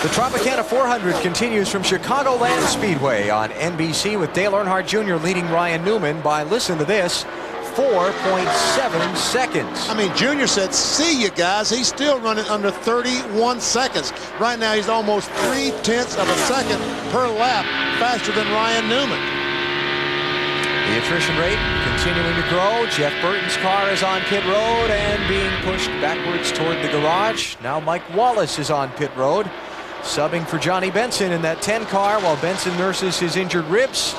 The Tropicana 400 continues from Chicagoland Speedway on NBC with Dale Earnhardt Jr. leading Ryan Newman by, listen to this, 4.7 seconds. I mean, Junior said, see you guys. He's still running under 31 seconds. Right now, he's almost 0.3 of a second per lap faster than Ryan Newman. The attrition rate continuing to grow. Jeff Burton's car is on pit road and being pushed backwards toward the garage. Now Mike Wallace is on pit road, subbing for Johnny Benson in that 10 car while Benson nurses his injured ribs.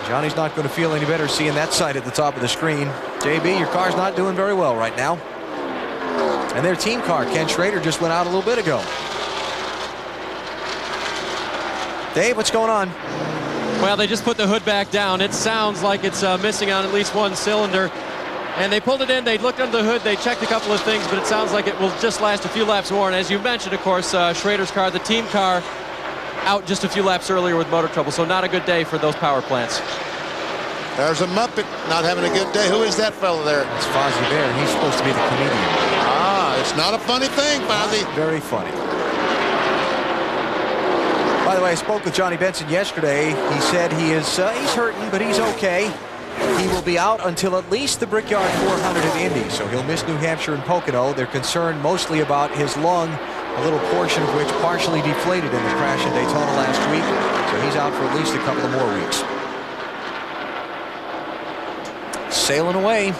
Johnny's not going to feel any better seeing that sight at the top of the screen. JB, your car's not doing very well right now. And their team car, Ken Schrader, just went out a little bit ago. Dave, what's going on? Well, they just put the hood back down. It sounds like it's missing on at least one cylinder. And they pulled it in, they looked under the hood, they checked a couple of things, but it sounds like it will just last a few laps more. And as you mentioned, of course, Schrader's car, the team car, out just a few laps earlier with motor trouble. So not a good day for those power plants. There's a Muppet not having a good day. Who is that fella there? It's Fozzie Bear. He's supposed to be the comedian. Ah, it's not a funny thing, Fozzie. Very funny. By the way, I spoke with Johnny Benson yesterday. He said he's hurting, but he's okay. He will be out until at least the Brickyard 400 at Indy, so he'll miss New Hampshire and Pocono. They're concerned mostly about his lung, a little portion of which partially deflated in the crash in Daytona last week. So he's out for at least a couple of more weeks. Sailing away.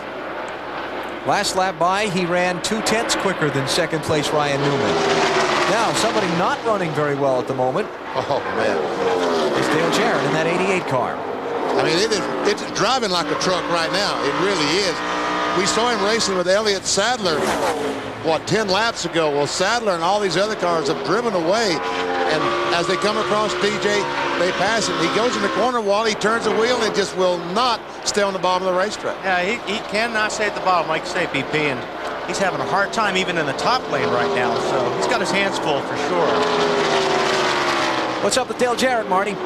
Last lap by, he ran 0.2 quicker than second place Ryan Newman. Now, somebody not running very well at the moment. Oh, man. Is Dale Jarrett in that 88 car. I mean, it's driving like a truck right now. It really is. We saw him racing with Elliott Sadler, what, 10 laps ago. Well, Sadler and all these other cars have driven away. And as they come across DJ, they pass him. He goes in the corner wall, he turns the wheel, and just will not stay on the bottom of the racetrack. Yeah, he cannot stay at the bottom, like you say, BP. And he's having a hard time even in the top lane right now. So he's got his hands full for sure. What's up with Dale Jarrett, Marty?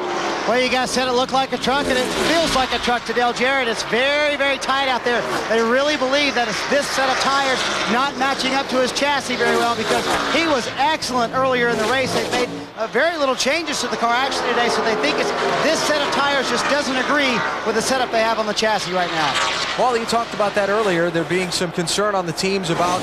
Well, you guys said it looked like a truck, and it feels like a truck to Dale Jarrett. It's very, very tight out there. They really believe that it's this set of tires not matching up to his chassis very well, because he was excellent earlier in the race. They've made very little changes to the car actually today, so they think it's this set of tires just doesn't agree with the setup they have on the chassis right now. Well, you talked about that earlier. There being some concern on the teams about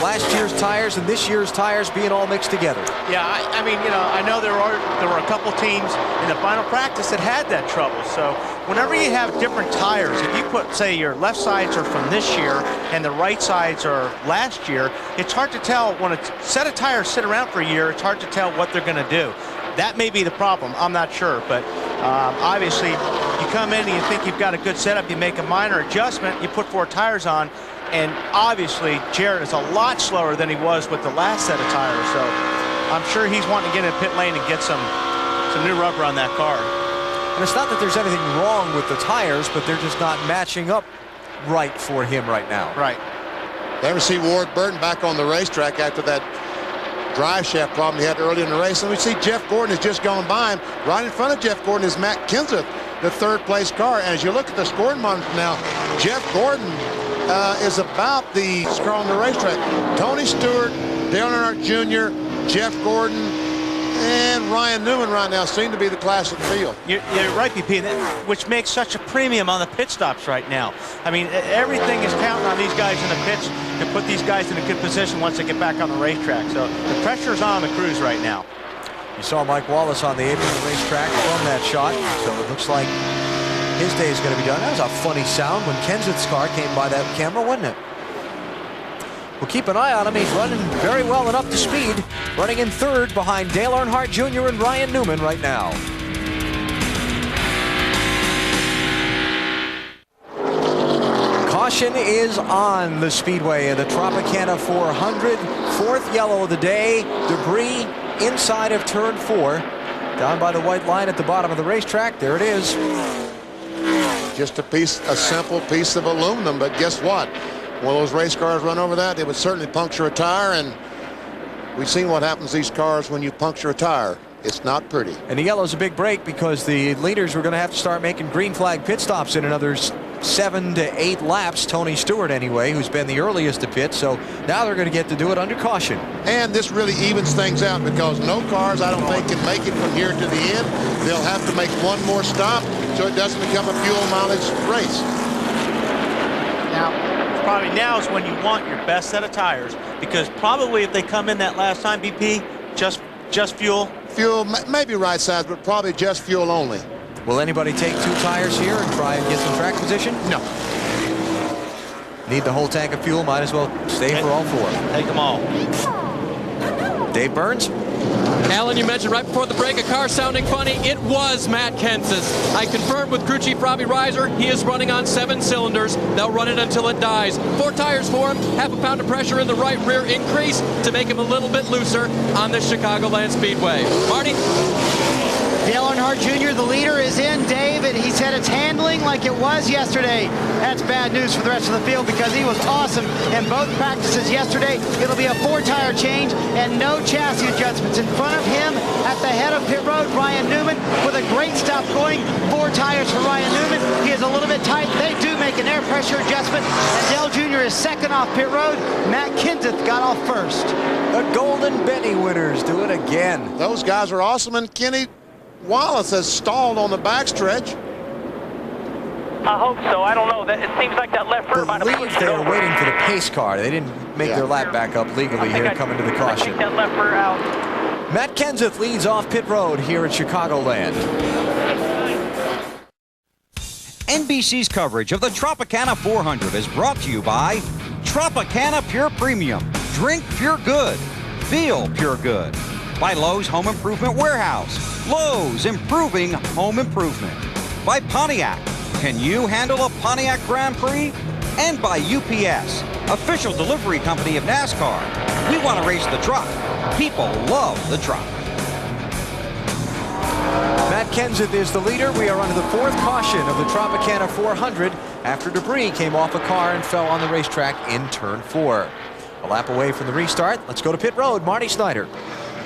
last year's tires and this year's tires being all mixed together. Yeah, I mean, you know, I know there were a couple teams in the final practice that had that trouble. So whenever you have different tires, if you put, say, your left sides are from this year and the right sides are last year, it's hard to tell. When a set of tires sit around for a year, it's hard to tell what they're going to do. That may be the problem. I'm not sure, but obviously you come in and you think you've got a good setup, you make a minor adjustment, you put 4 tires on, and obviously Jarrett is a lot slower than he was with the last set of tires. So I'm sure he's wanting to get in pit lane and get some new rubber on that car. And it's not that there's anything wrong with the tires, but they're just not matching up right for him right now. Right. Never see Ward Burton back on the racetrack after that drive shaft problem he had early in the race. And we see Jeff Gordon has just gone by him. Right in front of Jeff Gordon is Matt Kenseth, the third place car. And as you look at the scoring monitor now, Jeff Gordon is about the score on the racetrack. Tony Stewart, Dale Earnhardt Jr., Jeff Gordon, and Ryan Newman right now seem to be the class of the field. You're right, BP, which makes such a premium on the pit stops right now. I mean, everything is counting on these guys in the pits to put these guys in a good position once they get back on the racetrack. So the pressure's on the crews right now. You saw Mike Wallace on the apron of the racetrack from that shot, so it looks like his day is going to be done. That was a funny sound when Kenseth's car came by that camera, wasn't it? We'll keep an eye on him. He's running very well and up to speed. Running in third behind Dale Earnhardt Jr. and Ryan Newman right now. Caution is on the speedway of the Tropicana 400. 4th yellow of the day. Debris inside of turn 4. Down by the white line at the bottom of the racetrack. There it is. Just a simple piece of aluminum, but guess what? When those race cars run over that, they would certainly puncture a tire, and we've seen what happens to these cars when you puncture a tire. It's not pretty. And the yellow's a big break because the leaders were going to have to start making green flag pit stops in another 7 to 8 laps, Tony Stewart anyway, who's been the earliest to pit. So now they're going to get to do it under caution. And this really evens things out because no cars, I don't think, can make it from here to the end. They'll have to make one more stop so it doesn't become a fuel mileage race. Probably now is when you want your best set of tires, because probably if they come in that last time, BP, just fuel. Fuel, maybe right size, but probably just fuel only. Will anybody take 2 tires here and try and get some track position? No. Need the whole tank of fuel, might as well stay for all 4. Take them all. Dave Burns? Alan, you mentioned right before the break a car sounding funny. It was Matt Kenseth. I confirmed with crew chief Robbie Reiser. He is running on 7 cylinders. They'll run it until it dies. 4 tires for him. Half a pound of pressure in the right rear increase to make him a little bit looser on the Chicagoland Speedway. Marty? Dale Earnhardt Jr., the leader, is in. Dave, and he said it's handling like it was yesterday. That's bad news for the rest of the field because he was awesome in both practices yesterday. It'll be a 4-tire change and no chassis adjustments. In front of him at the head of pit road, Ryan Newman with a great stop going. 4 tires for Ryan Newman. He is a little bit tight. They do make an air pressure adjustment. And Dale Jr. is second off pit road. Matt Kenseth got off first. The Golden Benny winners do it again. Those guys are awesome, and Kenny Wallace has stalled on the backstretch. I hope so. I don't know. It seems like that left rear might have believe pushed they it were over. waiting for the pace car. They didn't make their lap back up legally here coming to the I caution. think that left rear out. Matt Kenseth leads off pit road here at Chicagoland. NBC's coverage of the Tropicana 400 is brought to you by Tropicana Pure Premium. Drink pure good. Feel pure good. By Lowe's Home Improvement Warehouse. Lowe's, improving home improvement. By Pontiac. Can you handle a Pontiac Grand Prix? And by UPS, official delivery company of NASCAR. We want to race the truck. People love the truck. Matt Kenseth is the leader. We are under the 4th caution of the Tropicana 400 after debris came off a car and fell on the racetrack in turn 4. A lap away from the restart. Let's go to pit road. Marty Snyder.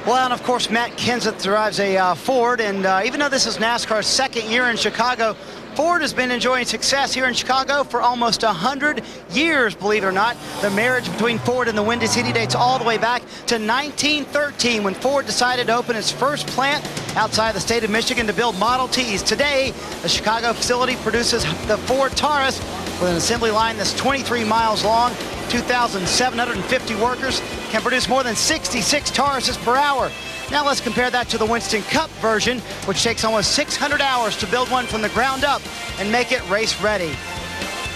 Well, and of course, Matt Kenseth drives a Ford, and even though this is NASCAR's 2nd year in Chicago, Ford has been enjoying success here in Chicago for almost 100 years, believe it or not. The marriage between Ford and the Windy City dates all the way back to 1913 when Ford decided to open its first plant outside the state of Michigan to build Model Ts. Today, the Chicago facility produces the Ford Taurus with an assembly line that's 23 miles long. 2,750 workers can produce more than 66 Tauruses per hour. Now let's compare that to the Winston Cup version, which takes almost 600 hours to build one from the ground up and make it race ready.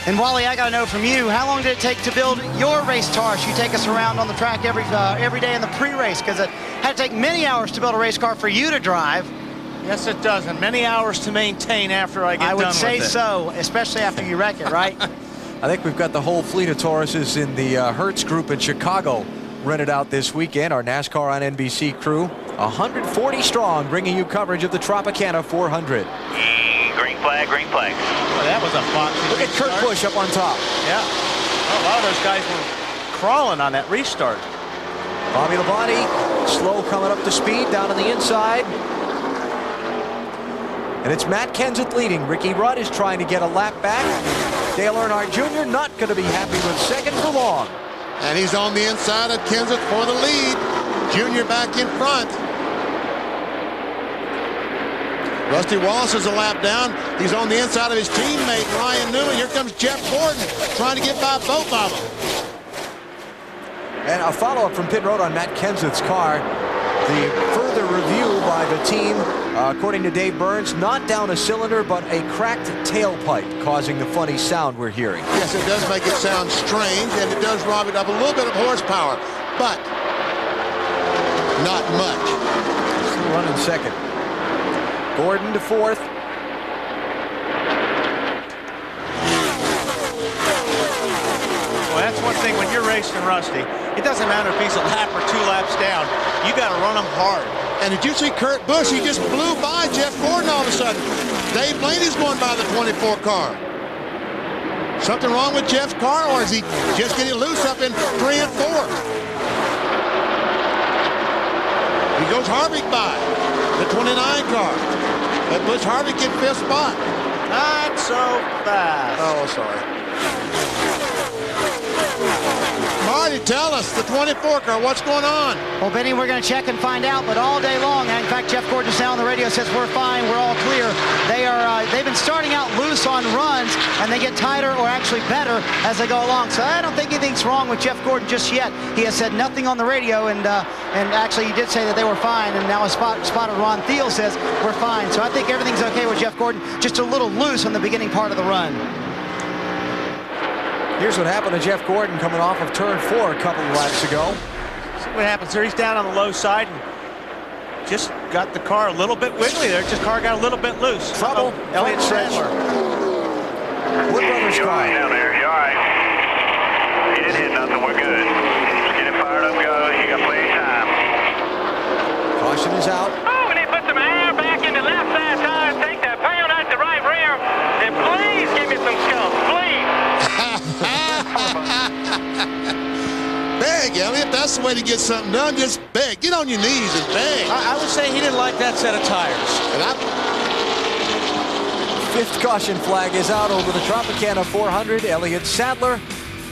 And Wally, I gotta know from you, how long did it take to build your race Taurus? You take us around on the track every day in the pre-race, because it had to take many hours to build a race car for you to drive. Yes, it does, and many hours to maintain after I get done with it. I would say so, especially after you wreck it, right? I think we've got the whole fleet of Tauruses in the Hertz group in Chicago rented out this weekend. Our NASCAR on NBC crew, 140 strong, bringing you coverage of the Tropicana 400. Green flag, green flag. Well, that was a foxy Look at Kurt restart. Busch up on top. Yeah. Well, a lot of those guys were crawling on that restart. Bobby Labonte, slow coming up to speed down on the inside. And it's Matt Kenseth leading. Ricky Rudd is trying to get a lap back. Dale Earnhardt Jr. not going to be happy with second for long. And he's on the inside of Kenseth for the lead. Junior back in front. Rusty Wallace is a lap down. He's on the inside of his teammate, Ryan Newman. Here comes Jeff Gordon trying to get by both of them. And a follow-up from pit road on Matt Kenseth's car. The further review by the team, according to Dave Burns, not down a cylinder, but a cracked tailpipe, causing the funny sound we're hearing. Yes, it does make it sound strange, and it does rob it of a little bit of horsepower, but not much. Still running second. Gordon to 4th. Well, that's one thing when you're racing Rusty. It doesn't matter if he's a lap or 2 laps down. You got to run him hard. And did you see Kurt Busch? He just blew by Jeff Gordon all of a sudden. Dave Blaney's going by the 24 car. Something wrong with Jeff's car, or is he just getting loose up in 3 and 4? He goes Harvick by, the 29 car. That puts Harvick in 5th spot. Not so fast. Oh, sorry. Marty, tell us, the 24 car, what's going on? Well, Benny, we're going to check and find out, but all day long, in fact, Jeff Gordon is now on the radio, says we're fine, we're all clear. They've been starting out loose on runs, and they get tighter or actually better as they go along. So I don't think anything's wrong with Jeff Gordon just yet. He has said nothing on the radio, and actually he did say that they were fine, and now a spot of Ron Thiel says we're fine. So I think everything's okay with Jeff Gordon, just a little loose on the beginning part of the run. Here's what happened to Jeff Gordon coming off of turn 4 a couple of laps ago. See what happens here. He's down on the low side and just got the car a little bit wiggly there. Just car got a little bit loose. Trouble. Elliott Sadler. Wood Brothers You're all car. right down there. You're all right. He didn't hit nothing. We're good. Just get it fired up, go. You got plenty of time. Caution is out. Oh, and they put some air back in the left side tire. Take that pound out the right rear. And please give me some scuff. Please. Beg, Elliott. That's the way to get something done. Just beg. Get on your knees and beg. I would say he didn't like that set of tires. And Fifth caution flag is out over the Tropicana 400. Elliott Sadler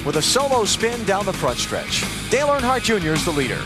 with a solo spin down the front stretch. Dale Earnhardt Jr. is the leader.